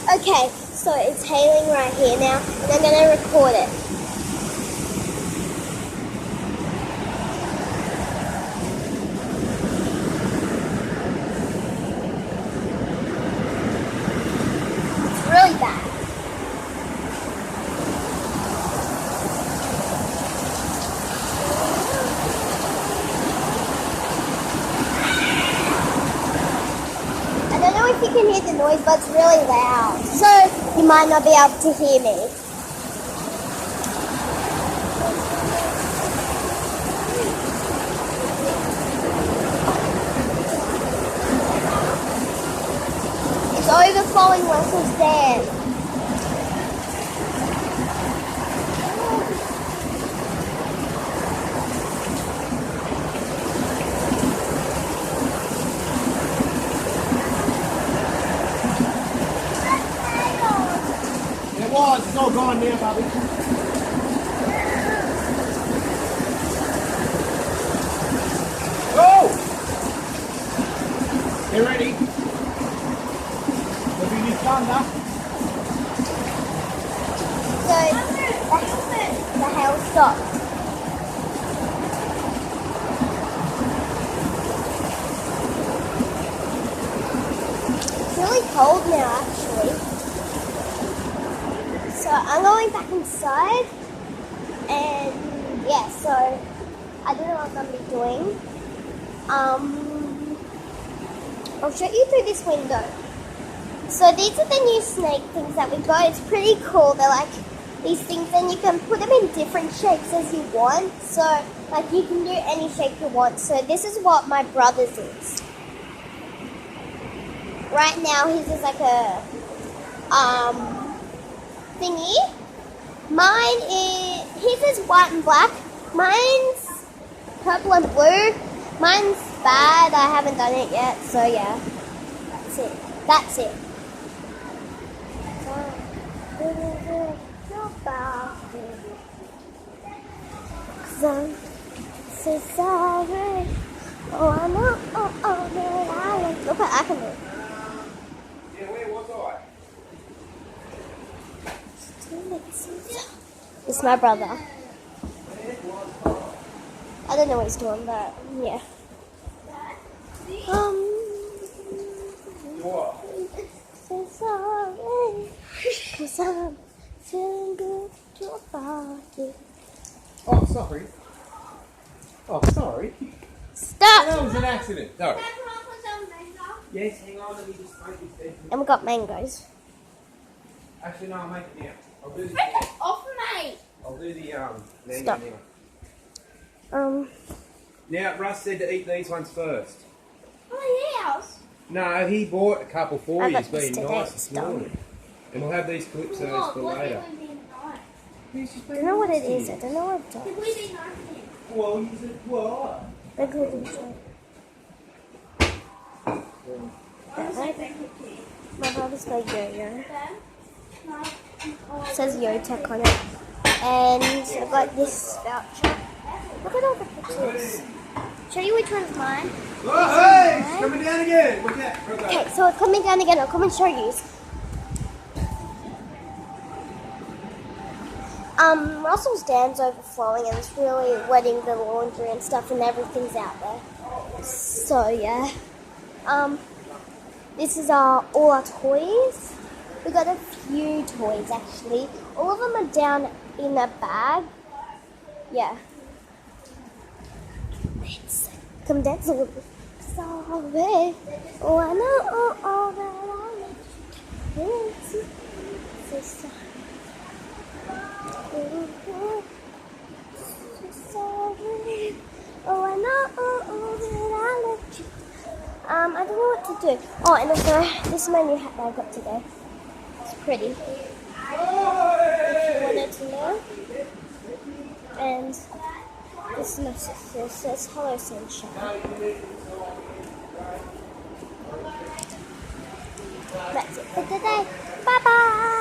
Okay, so it's hailing right here now, and I'm going to record it. It's really bad. I don't know if you can hear the noise, but it's really loud. So you might not be able to hear me. It's overflowing Russell's Dam. It's all gone now, Bobby. Go! You ready? We'll be this thunder. So the hail stopped. It's really cold now, actually. So I'm going back inside, and yeah, so I don't know what I'm going to be doing. I'll show you through this window. So these are the new snake things that we got. It's pretty cool. They're like these things, and you can put them in different shapes as you want. So like you can do any shape you want. So this is what my brother's is. Right now his is like a thingy. Mine is, his is white and black. Mine's purple and blue. Mine's bad. I haven't done it yet. So yeah, that's it. That's it. Cause I'm so sorry. Oh, I know. Oh, that I look what I can do. Yeah, where was I? It's my brother. I don't know what he's doing, but yeah. So sorry, 'cause I'm feeling good about it. Oh, sorry. Oh, sorry. Stop! That was an accident. Sorry. Yes, hang on, let me just make it. And we got mangoes. Actually, no, I'll make it now. I'll do the, Off me! I'll do the mango Stop. now. Now, Russ said to eat these ones first. Oh, house. No, he bought a couple for I you. got He's been this today, nice this morning. And we'll have these clips those for later. I don't know what it is. I don't know what it is. Well, you said what? My brother's got yo-yo. It says Yo-Tech on it. And I got this voucher. Look at all the pictures. Show you which one's mine. Oh, hey! It's coming down again. Look at that. Okay, so it's coming down again. I'll come and show you. Russell's Dam's overflowing and it's really wetting the laundry and stuff, and everything's out there. So yeah. This is all our toys. We got a few toys actually. All of them are down in a bag. Yeah. Let's come dance a little bit. Sorry. Oh, I know all that I let you. So sorry. So sorry. Oh, I know all that I let you. I don't know what to do. Oh, and also, this is my new hat that I got today. It's pretty. If you wanted to know. And this is my sister. It says hello, sunshine. That's it for today. Bye-bye.